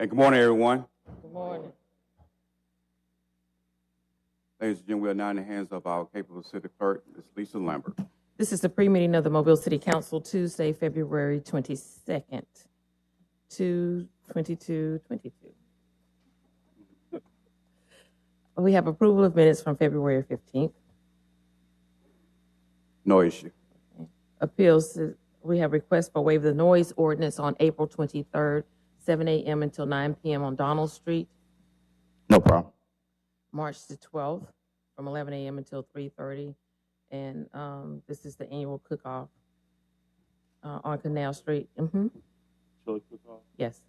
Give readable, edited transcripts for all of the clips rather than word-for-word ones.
Hey, good morning, everyone. Good morning. Ladies and gentlemen, we are now in the hands of our capable city clerk, Ms. Lisa Lambert. This is the pre-meeting of the Mobile City Council, Tuesday, February 22nd, 2/22/22. We have approval of minutes from February 15th. No issue. Appeals, we have requests for waiver of the noise ordinance on April 23rd, 7 a.m. until 9 p.m. on Donald Street. No problem. March the 12th, from 11 a.m. until 3:30. And this is the annual cook-off on Canal Street. Chili cook-off? Yes.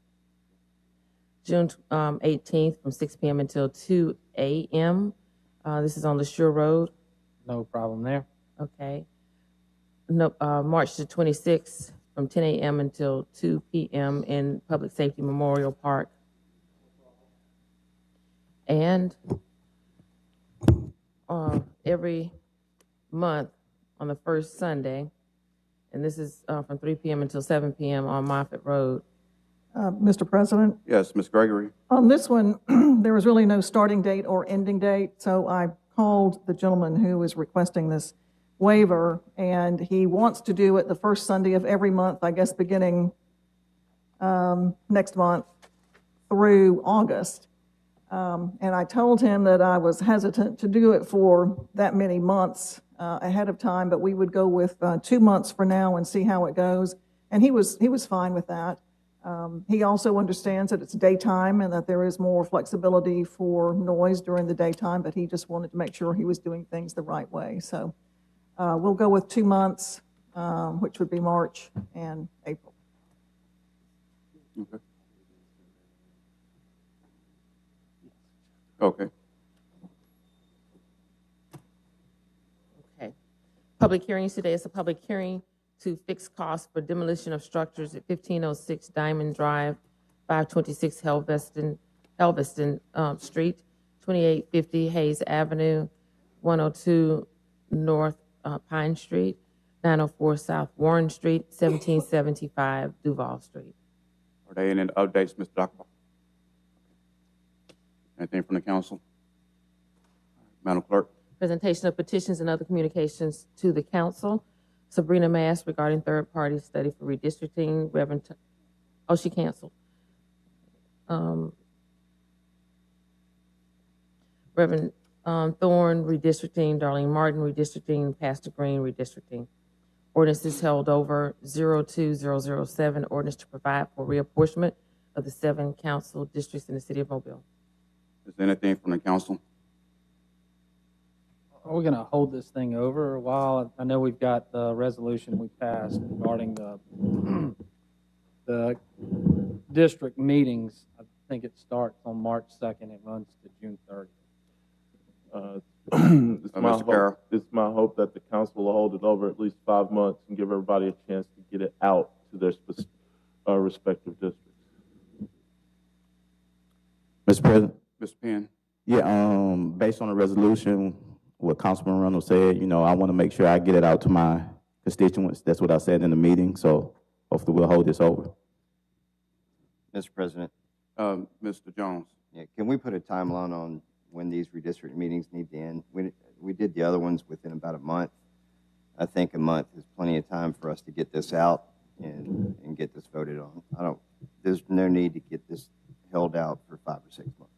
June 18th, from 6 p.m. until 2 a.m. This is on the Shore Road. No problem there. Okay. No, March the 26th, from 10 a.m. until 2 p.m. in Public Safety Memorial Park. And every month on the first Sunday, and this is from 3 p.m. until 7 p.m. on Moffett Road. Mr. President, Yes, Ms. Gregory. on this one, there was really no starting date or ending date, so I called the gentleman who was requesting this waiver, and he wants to do it the first Sunday of every month, I guess beginning next month through August. And I told him that I was hesitant to do it for that many months ahead of time, but we would go with 2 months for now and see how it goes. And he was fine with that. He also understands that it's daytime and that there is more flexibility for noise during the daytime, but he just wanted to make sure he was doing things the right way. So we'll go with 2 months, which would be March and April. Okay. Okay. Okay. Public hearings today is a public hearing to fix costs for demolition of structures at 1506 Diamond Drive, 526 Helveston Street, 2850 Hayes Avenue, 102 North Pine Street, 904 South Warren Street, 1775 Duval Street. Are there any updates, Mr. Doctor? Anything from the council? Madam Clerk. Presentation of petitions and other communications to the council. Sabrina Mass regarding third-party study for redistricting. She canceled. Reverend Thorne redistricting, Darlene Martin redistricting, Pastor Green redistricting. Ordinance is held over 02007, ordinance to provide for reapportionment of the 7 council districts in the city of Mobile. Is there anything from the council? Are we going to hold this thing over a while? I know we've got the resolution we passed regarding the district meetings. I think it starts on March 2nd. It runs to June 30th. It's my hope that the council will hold it over at least 5 months and give everybody a chance to get it out to their respective districts. Mr. President? Mr. Penn. Yeah, based on the resolution, what Councilman Reynolds said, I want to make sure I get it out to my constituents. That's what I said in the meeting, so hopefully we'll hold this over. Mr. President, Mr. Jones. yeah, can we put a timeline on when these redistricting meetings need to end? We did the other ones within about a month. I think a month is plenty of time for us to get this out and get this voted on. There's no need to get this held out for 5 or 6 months.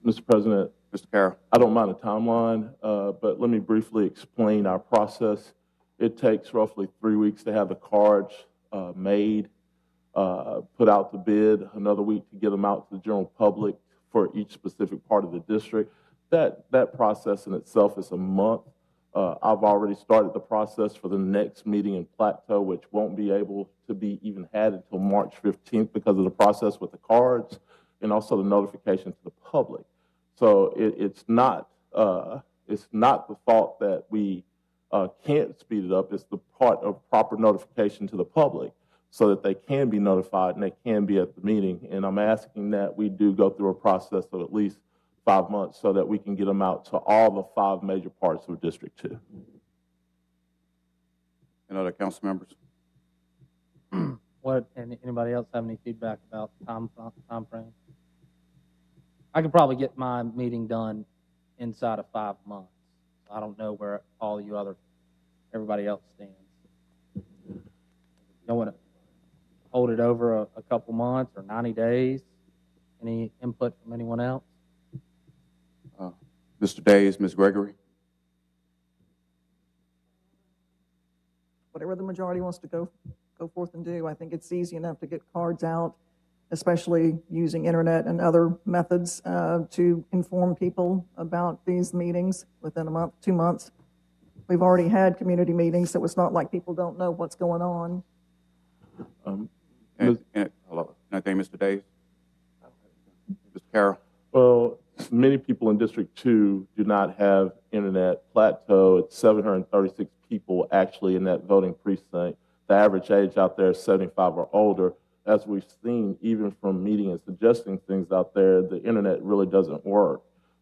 Mr. President, Mr. Carroll. I don't mind a timeline, but let me briefly explain our process. It takes roughly 3 weeks to have the cards made, put out to bid, another week to get them out to the general public for each specific part of the district. That process in itself is a month. I've already started the process for the next meeting in Plateau, which won't be able to be even had until March 15th because of the process with the cards and also the notification to the public. So it's not the fault that we can't speed it up. It's the part of proper notification to the public so that they can be notified and they can be at the meeting. And I'm asking that we do go through a process of at least 5 months so that we can get them out to all the 5 major parts of District 2. And other council members? And anybody else have any feedback about time frame? I could probably get my meeting done inside of 5 months. I don't know where everybody else stands. Don't want to hold it over a couple months or 90 days. Any input from anyone else? Mr. Days, Ms. Gregory? Whatever the majority wants to go forth and do. I think it's easy enough to get cards out, especially using internet and other methods to inform people about these meetings within a month, 2 months. We've already had community meetings, so it's not like people don't know what's going on. Hello, anything, Mr. Days? Mr. Carroll? Well, many people in District 2 do not have internet. Plateau, it's 736 people actually in that voting precinct. The average age out there is 75 or older. As we've seen, even from meeting and suggesting things out there, the internet really doesn't work.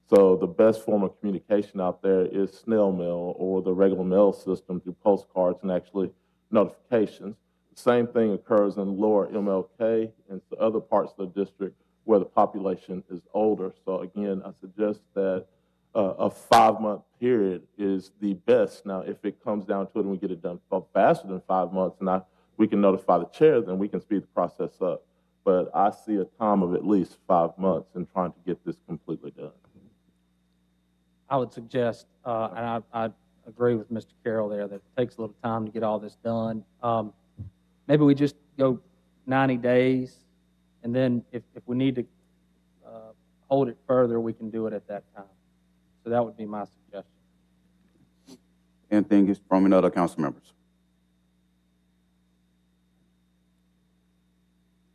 So the best form of communication out there is snail mail or the regular mail system through postcards and actually notifications. The same thing occurs in lower MLK and the other parts of the district where the population is older. So again, I suggest that a 5-month period is the best. Now, if it comes down to it and we get it done faster than 5 months and we can notify the chair, then we can speed the process up. But I see a time of at least 5 months in trying to get this completely done. I would suggest, and I agree with Mr. Carroll there, that it takes a little time to get all this done. Maybe we just go 90 days, and then if we need to hold it further, we can do it at that time. So that would be my suggestion. Anything is from any other council members?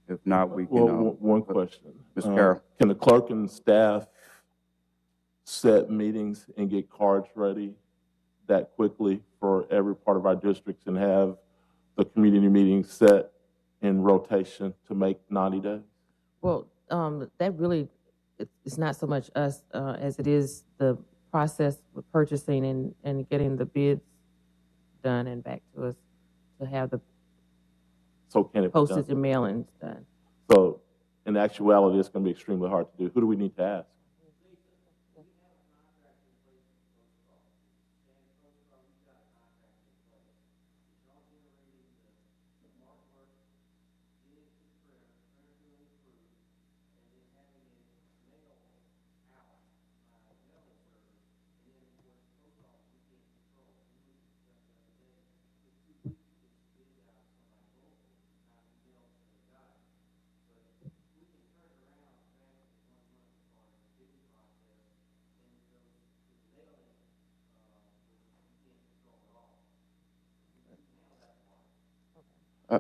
If not, we can. Well, one question. Mr. Carroll? Can the clerk and staff set meetings and get cards ready that quickly for every part of our districts and have the community meetings set in rotation to make 90 days? Well, that really, it's not so much us as it is the process with purchasing and getting the bids done and back to us to have the So can it be postage done? and mailings done. So in actuality, it's going to be extremely hard to do. Who do we need to ask?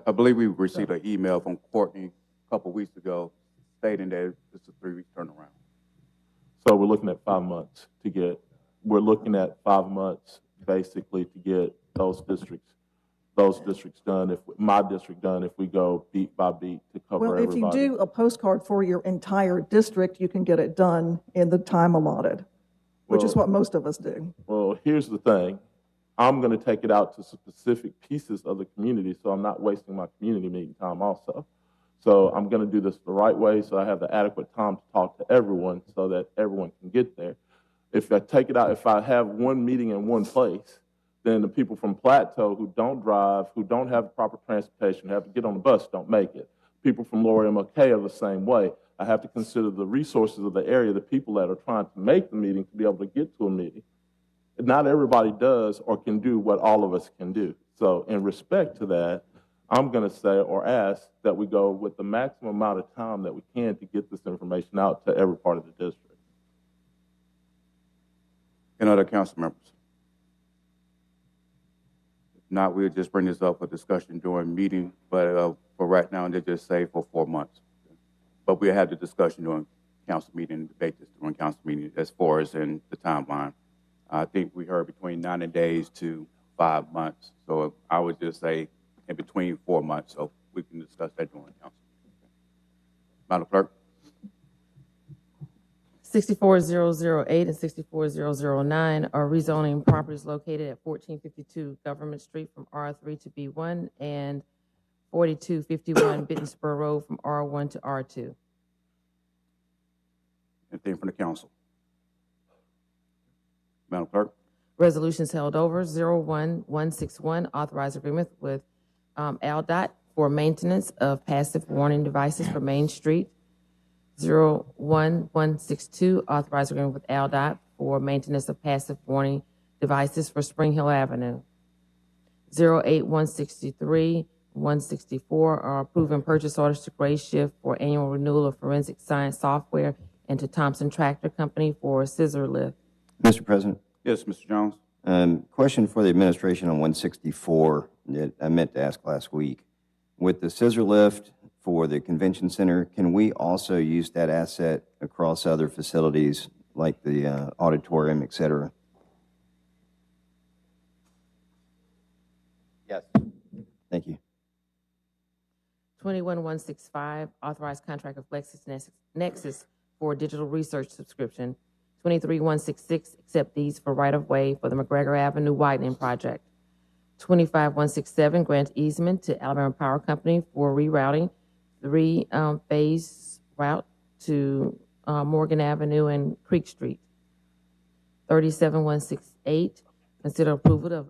I believe we received an email from Courtney a couple of weeks ago stating that it's a 3-week turnaround. So we're looking at 5 months to get, we're looking at 5 months basically to get those districts done, if my district done, if we go beat by beat to cover Well, if everybody. you do a postcard for your entire district, you can get it done in the time allotted, which is Well- what most of us do. Well, here's the thing. I'm going to take it out to specific pieces of the community, so I'm not wasting my community meeting time also. So I'm going to do this the right way so I have the adequate time to talk to everyone so that everyone can get there. If I take it out, if I have one meeting in one place, then the people from Plateau who don't drive, who don't have proper transportation, who have to get on the bus, don't make it. People from Lower MLK are the same way. I have to consider the resources of the area, the people that are trying to make the meeting to be able to get to a meeting. Not everybody does or can do what all of us can do. So in respect to that, I'm going to say or ask that we go with the maximum amount of time that we can to get this information out to every part of the district. Any other council members? If not, we'll just bring this up for discussion during meeting, but for right now, they just say for 4 months. But we'll have the discussion during council meeting and debate this during council meeting as far as in the timeline. I think we heard between 90 days to 5 months. So I would just say in between 4 months. So we can discuss that during council. Madam Clerk? 64008 and 64009 are rezoning properties located at 1452 Government Street from R3 to B1 and 4251 Bittensburg Road from R1 to R2. Anything from the council? Madam Clerk? Resolutions held over. 01161, authorized agreement with ALDOT for maintenance of passive warning devices for Main Street. 01162, authorized agreement with ALDOT for maintenance of passive warning devices for Spring Hill Avenue. 08163, 164 are approving purchase orders to Gray Shift for annual renewal of forensic science software and to Thompson Tractor Company for scissor lift. Mr. President, Yes, Mr. Jones? question for the administration on 164 that I meant to ask last week. With the scissor lift for the convention center, can we also use that asset across other facilities like the auditorium, et cetera? Yes. Thank you. 21165, authorized contract with LexisNexis for digital research subscription. 23166, accept these for right-of-way for the McGregor Avenue widening project. 25167, grant easement to Alabama Power Company for rerouting three-phase route to Morgan Avenue and Creek Street. 37168, consider approval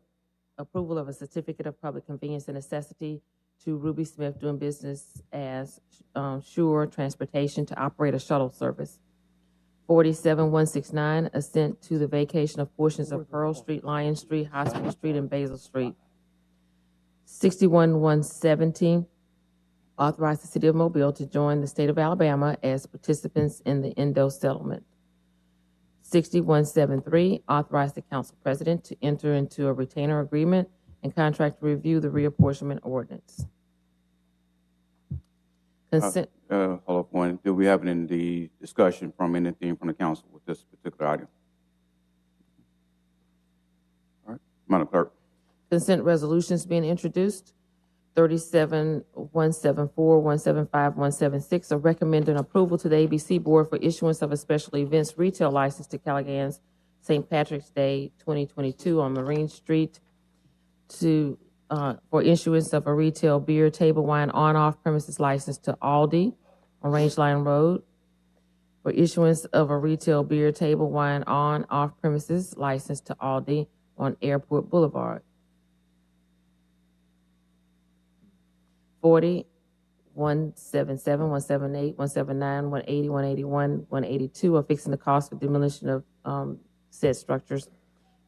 of a certificate of public convenience and necessity to Ruby Smith doing business as Sure Transportation to operate a shuttle service. 47169, assent to the vacation of portions of Pearl Street, Lion Street, Hospital Street, and Basil Street. 61117, authorize the City of Mobile to join the State of Alabama as participants in the Indo settlement. 6173, authorize the Council President to enter into a retainer agreement and contract to review the reapportionment ordinance. Consent. Hold on one. Do we have any discussion from anything from the council with this particular item? All right, Madam Clerk. Consent resolutions being introduced. 37174, 175, 176 are recommending approval to the ABC Board for issuance of a special events retail license to Callaghan's St. Patrick's Day 2022 on Marine Street for issuance of a retail beer, table wine on-off premises license to Aldi on Rangeline Road, for issuance of a retail beer, table wine on-off premises license to Aldi on Airport Boulevard. 40, 177, 178, 179, 180, 181, 182 are fixing the cost for demolition of said structures.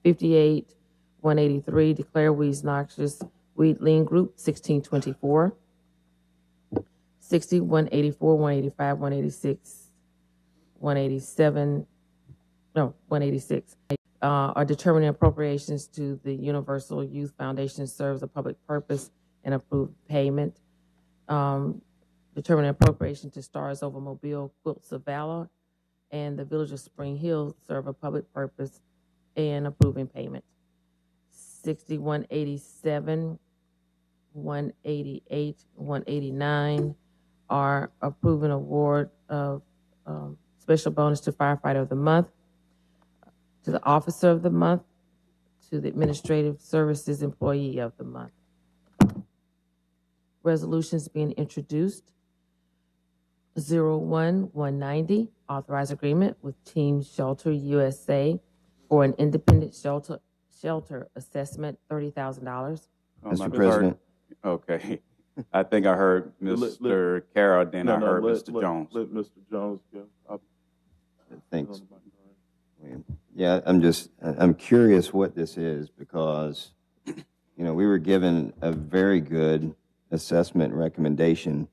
58, 183, declare weeds noxious, weed lien group, 1624. 60, 184, 185, 186, 187, no, 186, are determining appropriations to the Universal Youth Foundation serves a public purpose and approved payment. Determining appropriation to Stars Over Mobile, Quilts of Valor, and the Village of Spring Hill serve a public purpose and approving payment. 60, 187, 188, 189 are approving award of special bonus to Firefighter of the Month, to the Officer of the Month, to the Administrative Services Employee of the Month. Resolutions being introduced. 01190, authorized agreement with Team Shelter USA for an independent shelter assessment, $30,000. Mr. Madam President. Clerk. Okay. I think I heard Mr. Carroll, then I heard Mr. Jones. Let Mr. Jones go. Thanks. Yeah, I'm curious what this is because, we were given a very good assessment recommendation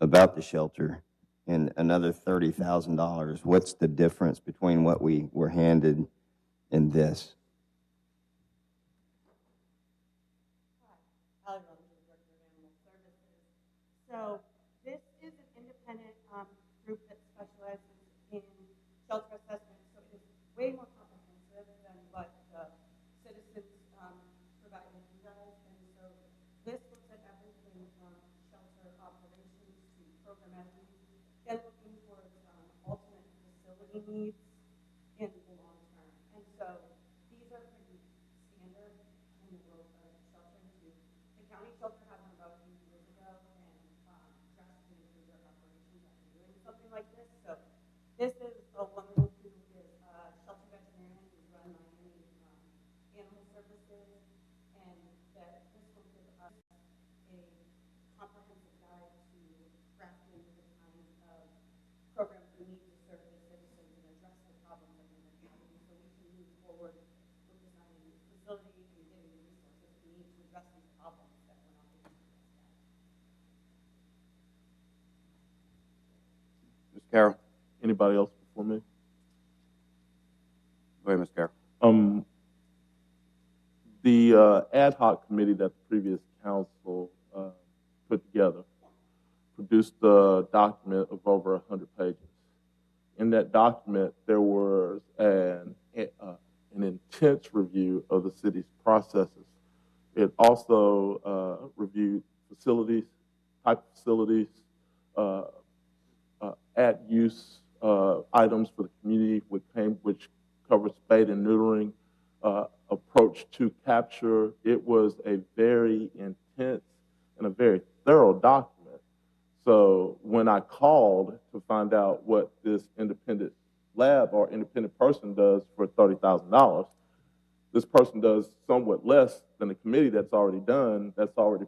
about the shelter and another $30,000. What's the difference between what we were handed and this? So this is an independent group that specializes in shelter assessment. So it is way more comprehensive than what the citizens provided you guys. And so this looks at everything from shelter operations to program activities, and looking towards ultimate facility needs in the long term. And so these are pretty standard in the world of sheltering too. The county shelter has about 8 something like this. So this is a woman who is a shelter veterinarian who's run Miami Animal Services, and that this will give us a comprehensive guide to crafting the kinds of programs we need to serve the citizens and address the problems that we're having, so we can move forward with designing this facility and getting the resources we need to address these problems that we're not able to address yet. Ms. Carroll? Anybody else before me? Go ahead, Ms. Carroll. The ad hoc committee that the previous council put together produced a document of over 100 pages. In that document, there was an intense review of the city's processes. It also reviewed facilities, type of facilities, at-use items for the community, which covers spade and neutering, approach to capture. It was a very intense and a very thorough document. So when I called to find out what this independent lab or independent person does for $30,000, this person does somewhat less than the committee that's already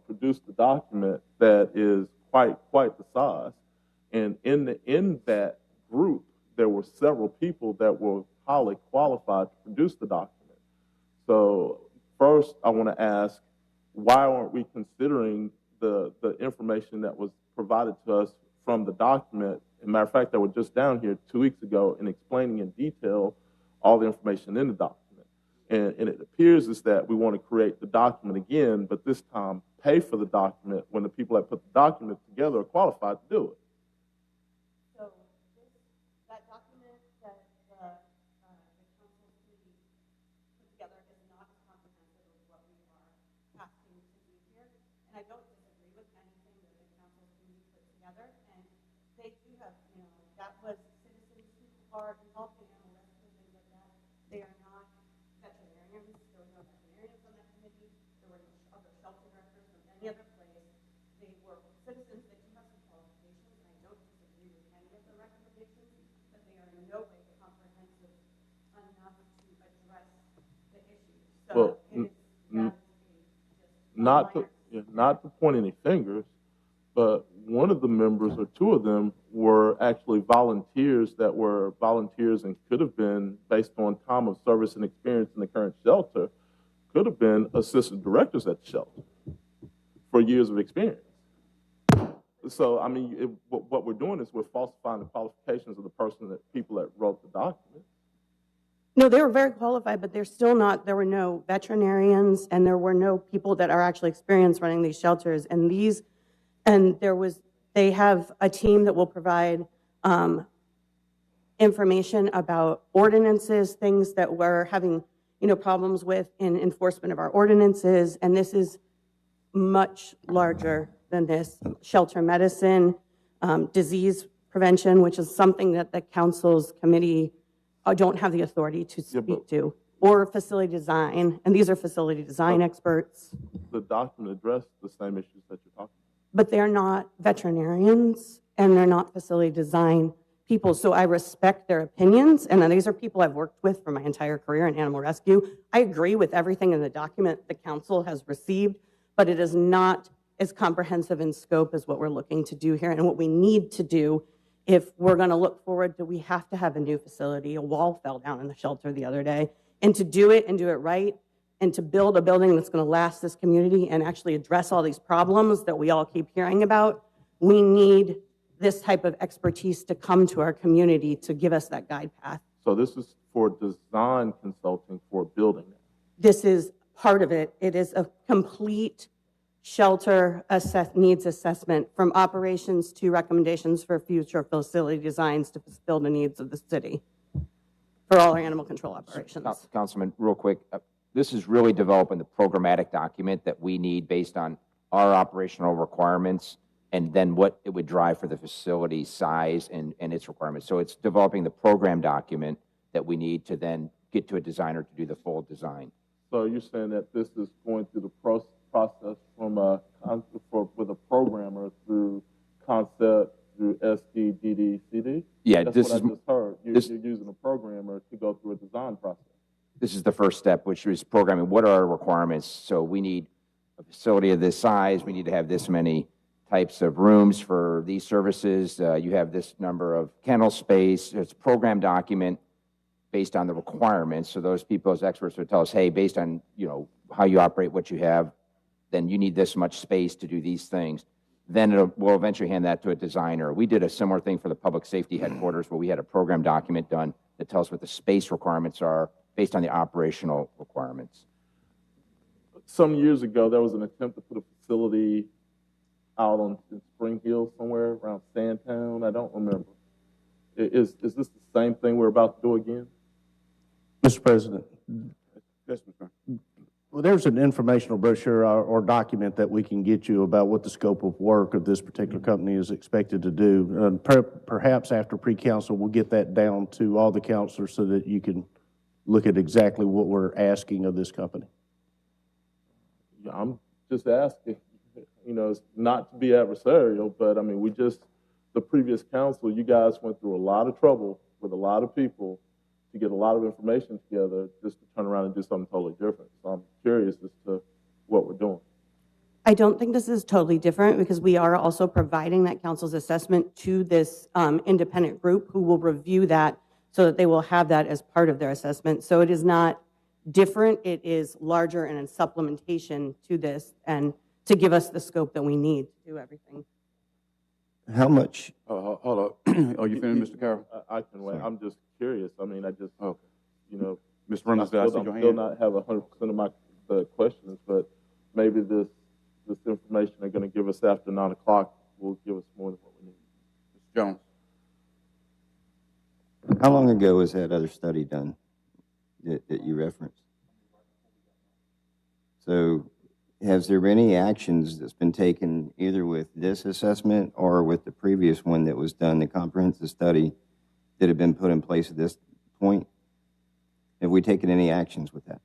produced the document that is quite the size. And in that group, there were several people that were highly qualified to produce the document. So first, I want to ask, why aren't we considering the information that was provided to us from the document? As a matter of fact, they were just down here 2 weeks ago and explaining in detail all the information in the document. And it appears is that we want to create the document again, but this time pay for the document when the people that put the document together are qualified to do it. So that document that the council committee put together is not as comprehensive as what we are asking to do here. And I don't disagree with anything that the council committee put together. And they do have, that was citizens who are involved in animal rescue and things like that. They are not veterinarians. There were no veterinarians on that committee. There were no other shelter directors from any other place. They were citizens that do have some qualifications, and I don't disagree with any of the recommendations, but they are in no way comprehensive enough to address the issue. So Well, not to point any fingers, but one of the members or two of them were actually volunteers that were volunteers and could have been, based on time of service and experience in the current shelter, could have been assistant directors at the shelter for years of experience. So, I mean, what we're doing is we're falsifying the qualifications of the people that wrote the document. No, they were very qualified, but they're still not, there were no veterinarians and there were no people that are actually experienced running these shelters. They have a team that will provide information about ordinances, things that we're having, problems with in enforcement of our ordinances. And this is much larger than this. Shelter medicine, disease prevention, which is something that the council's committee don't have the authority to speak to, or facility design, and these are facility design experts. The document addressed the same issues that you're talking about. But they're not veterinarians, and they're not facility design people, so I respect their opinions, and these are people I've worked with for my entire career in animal rescue. I agree with everything in the document the council has received, but it is not as comprehensive in scope as what we're looking to do here, and what we need to do. If we're going to look forward, we have to have a new facility. A wall fell down in the shelter the other day. And to do it and do it right, and to build a building that's going to last this community and actually address all these problems that we all keep hearing about, we need this type of expertise to come to our community to give us that guide path. So this is for design consulting for building. This is part of it. It is a complete shelter needs assessment, from operations to recommendations for future facility designs to fulfill the needs of the city for all our animal control operations. Councilman, real quick, this is really developing the programmatic document that we need based on our operational requirements and then what it would drive for the facility size and its requirements. So it's developing the program document that we need to then get to a designer to do the full design. So you're saying that this is going through the process from with a programmer through concept, through SD, EDCD? Yeah, That's this what is, I just heard. this- You're using a programmer to go through a design process. this is the first step, which is programming. What are our requirements? So we need a facility of this size. We need to have this many types of rooms for these services. You have this number of kennel space. It's a program document based on the requirements. So those people, as experts, would tell us, hey, based on, you know, how you operate, what you have, then you need this much space to do these things. Then we'll eventually hand that to a designer. We did a similar thing for the public safety headquarters where we had a program document done that tells what the space requirements are based on the operational requirements. Some years ago, there was an attempt to put a facility out in Spring Hill somewhere around Sandtown. I don't remember. Is this the same thing we're about to do again? Mr. President, Yes, Mr. well, there's an informational brochure or document that we can get you about what the scope of work of this particular company is expected to do. Perhaps after pre-council, we'll get that down to all the councilors so that you can look at exactly what we're asking of this company. Yeah, I'm just asking, you know, it's not to be adversarial, but I mean, the previous council, you guys went through a lot of trouble with a lot of people to get a lot of information together just to turn around and do something totally different. So I'm curious as to what we're doing. I don't think this is totally different because we are also providing that council's assessment to this independent group who will review that so that they will have that as part of their assessment. So it is not different. It is larger and in supplementation to this and to give us the scope that we need to do everything. How much, Hold up. Are you finished, Mr. Carroll? I can wait. I'm just curious. I mean, Okay. you know, Mr. Reynolds, did I see I'm your still hand? not have 100% of my questions, but maybe this information they're going to give us after 9 o'clock will give us more than what we need. Mr. Jones? how long ago was that other study done that you referenced? So has there been any actions that's been taken either with this assessment or with the previous one that was done, the comprehensive study, that have been put in place at this point? Have we taken any actions with that?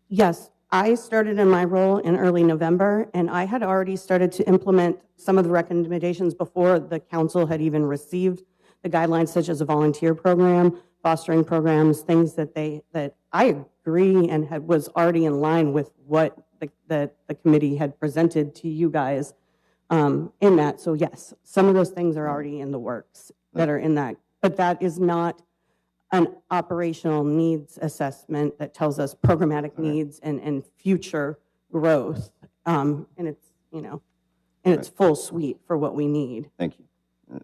Yes, I started in my role in early November, and I had already started to implement some of the recommendations before the council had even received the guidelines, such as a volunteer program, fostering programs, things that I agree and was already in line with what the committee had presented to you guys in that. So yes, some of those things are already in the works that are in that, but that is not an operational needs assessment that tells us programmatic needs and future growth. And it's, you know, in its full suite for what we need. Thank you.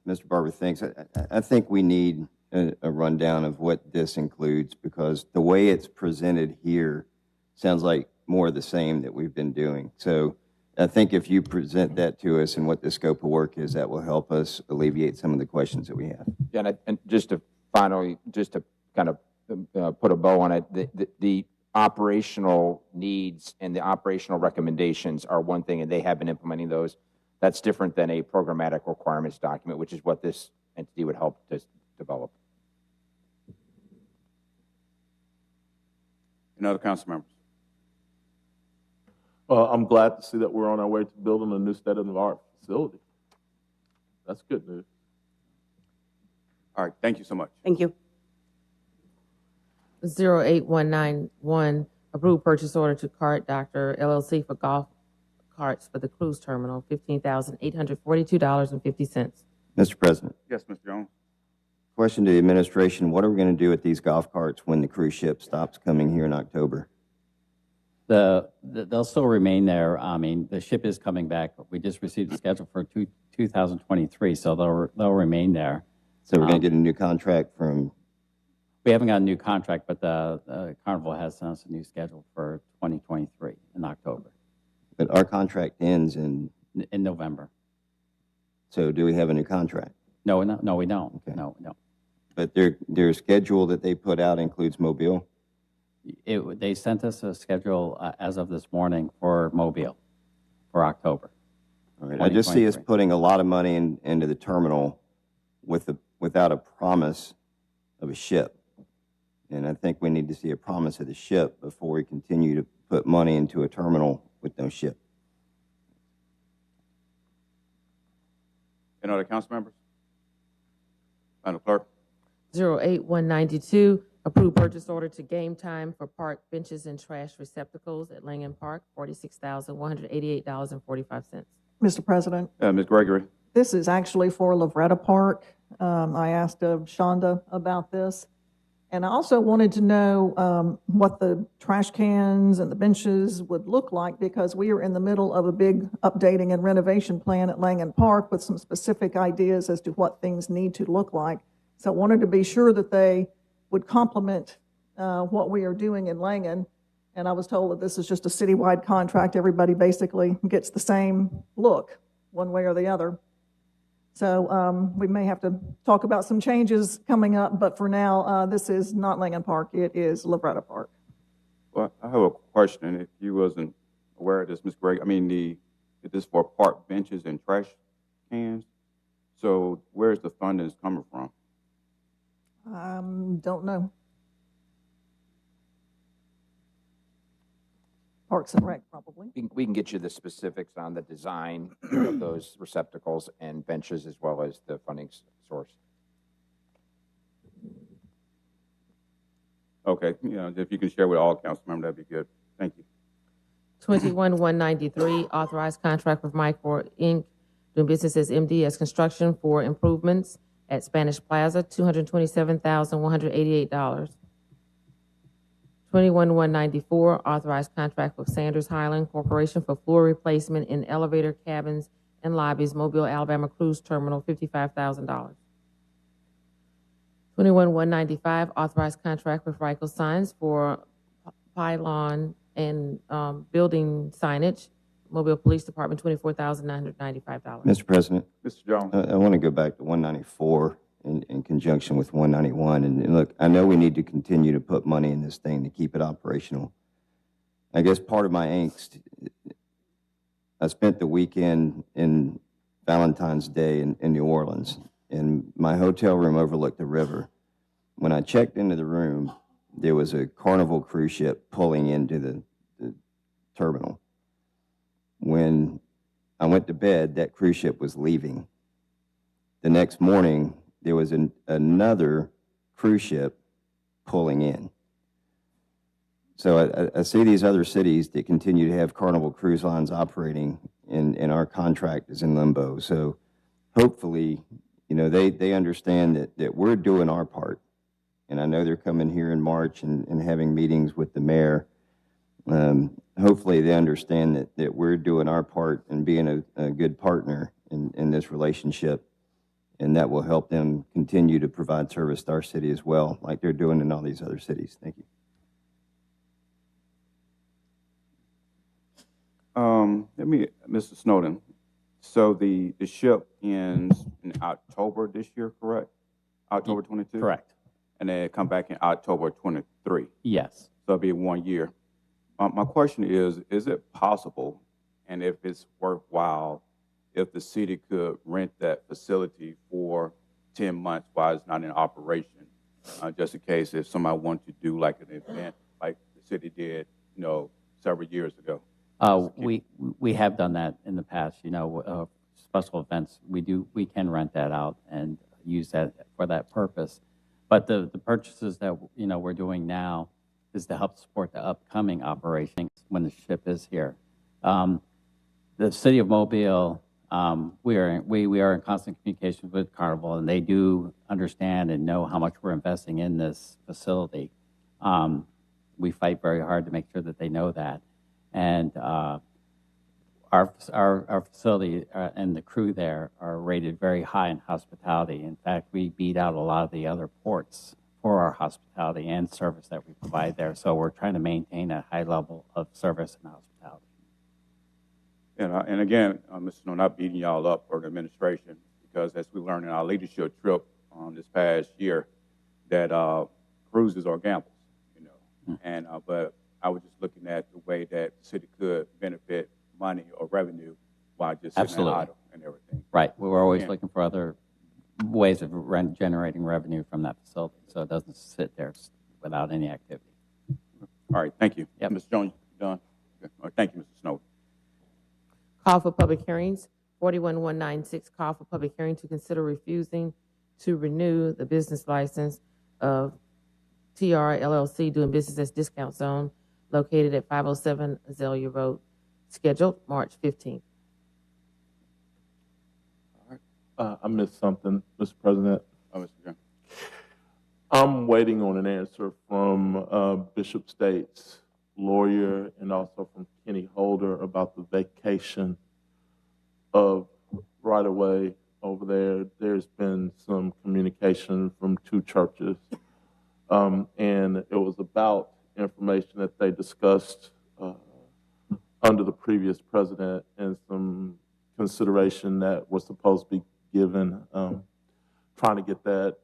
Mr. Barber, thanks. I think we need a rundown of what this includes because the way it's presented here sounds like more of the same that we've been doing. So I think if you present that to us and what the scope of work is, that will help us alleviate some of the questions that we have. Yeah, and just to finally, just to kind of put a bow on it, the operational needs and the operational recommendations are one thing, and they have been implementing those. That's different than a programmatic requirements document, which is what this entity would help to develop. Any other council members? I'm glad to see that we're on our way to building a new state-of-the-art facility. That's good news. All right, thank you so much. Thank you. 08191, approved purchase order to Cart Doctor LLC for golf carts for the cruise terminal, $15,842.50. Mr. President, Yes, Mr. Jones? question to the administration. What are we going to do with these golf carts when the cruise ship stops coming here in October? They'll still remain there. I mean, the ship is coming back. We just received a schedule for 2023, so they'll remain there. So we're going to get a new contract from, We haven't got a new contract, but the Carnival has sent us a new schedule for 2023 in October, but our contract ends in November. So do we have a new contract? No, we don't. Okay. No. But their schedule that they put out includes Mobile? They sent us a schedule as of this morning for Mobile for October. All right. I just see us 2023. putting a lot of money into the terminal without a promise of a ship. And I think we need to see a promise of the ship before we continue to put money into a terminal with no ship. Any other council members? Madam Clerk? 08192, approve purchase order to Game Time for park benches and trash receptacles at Langham Park, $46,188.45. Mr. President, Ms. Gregory? this is actually for Lovretta Park. I asked Shonda about this. And I also wanted to know what the trash cans and the benches would look like, because we are in the middle of a big updating and renovation plan at Langham Park with some specific ideas as to what things need to look like. So I wanted to be sure that they would complement what we are doing in Langham. And I was told that this is just a citywide contract. Everybody basically gets the same look, one way or the other. So we may have to talk about some changes coming up, but for now, this is not Langham Park. It is Lovretta Park. Well, I have a question. If you wasn't aware of this, Ms. Gregg, I mean, it is for park benches and trash cans. So where's the funding coming from? Don't know. Parks and Rec, probably. We can get you the specifics on the design of those receptacles and benches, as well as the funding source. Okay, if you can share with all council members, that'd be good. Thank you. 21193, authorized contract with Micro Inc., doing business as MDS Construction for improvements at Spanish Plaza, $227,188. 21194, authorized contract with Sanders Highland Corporation for floor replacement in elevator cabins and lobbies, Mobile, Alabama Cruise Terminal, $55,000. 21195, authorized contract with Reichel Signs for pylon and building signage, Mobile Police Department, $24,995. Mr. President, Mr. Jones? I want to go back to 194 in conjunction with 191. And look, I know we need to continue to put money in this thing to keep it operational. I guess part of my angst, I spent the weekend in Valentine's Day in New Orleans, and my hotel room overlooked the river. When I checked into the room, there was a Carnival cruise ship pulling into the terminal. When I went to bed, that cruise ship was leaving. The next morning, there was another cruise ship pulling in. So I see these other cities that continue to have Carnival Cruise Lines operating, and our contract is in limbo. So hopefully, they understand that we're doing our part. And I know they're coming here in March and having meetings with the mayor. Hopefully they understand that we're doing our part and being a good partner in this relationship. And that will help them continue to provide service to our city as well, like they're doing in all these other cities. Thank you. Mr. Snowden, so the ship ends in October this year, correct? October 22? Correct. And then come back in October 23? Yes. So it'll be 1 year. My question is it possible, and if it's worthwhile, if the city could rent that facility for 10 months while it's not in operation, just in case if somebody wanted to do like an event like the city did, several years ago? We have done that in the past. Special events, we can rent that out and use that for that purpose. But the purchases that we're doing now is to help support the upcoming operations when the ship is here. The city of Mobile, we are in constant communication with Carnival, and they do understand and know how much we're investing in this facility. We fight very hard to make sure that they know that. And our facility and the crew there are rated very high in hospitality. In fact, we beat out a lot of the other ports for our hospitality and service that we provide there. So we're trying to maintain a high level of service and hospitality. And again, Mr. Snow, not beating y'all up for the administration, because as we learned in our leadership trip this past year, that cruises are gambles, And but I was just looking at the way that the city could benefit money or revenue by just sitting idle and everything. Right. We're always looking for other ways of generating revenue from that facility, so it doesn't sit there without any activity. All right. Thank you. Yep. Mr. Jones, you done? Okay. All right, thank you, Mr. Snow. Call for public hearings, 41196, call for public hearing to consider refusing to renew the business license of TR LLC doing business as Discount Zone located at 507 Azalea Road, scheduled March 15th. I missed something, Mr. President. Oh, Mr. Jones. I'm waiting on an answer from Bishop State's lawyer and also from Kenny Holder about the vacation of right-of-way over there. There's been some communication from two churches, and it was about information that they discussed under the previous president and some consideration that was supposed to be given. Trying to get that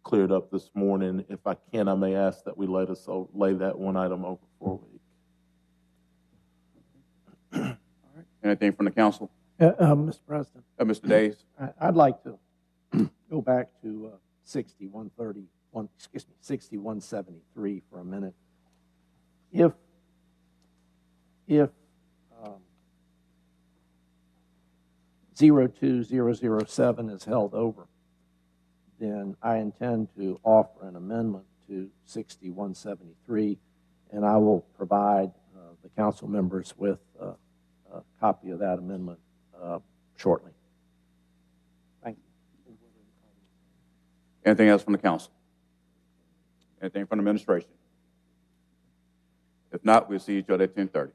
cleared up this morning. If I can, I may ask that we lay that one item over for a week. All right. Anything from the council? Mr. President, Mr. Days? I'd like to go back to 6173 for a minute. If 02007 is held over, then I intend to offer an amendment to 6173, and I will provide the council members with a copy of that amendment shortly. Thank you. Anything else from the council? Anything from the administration? If not, we'll see each other at 10:30.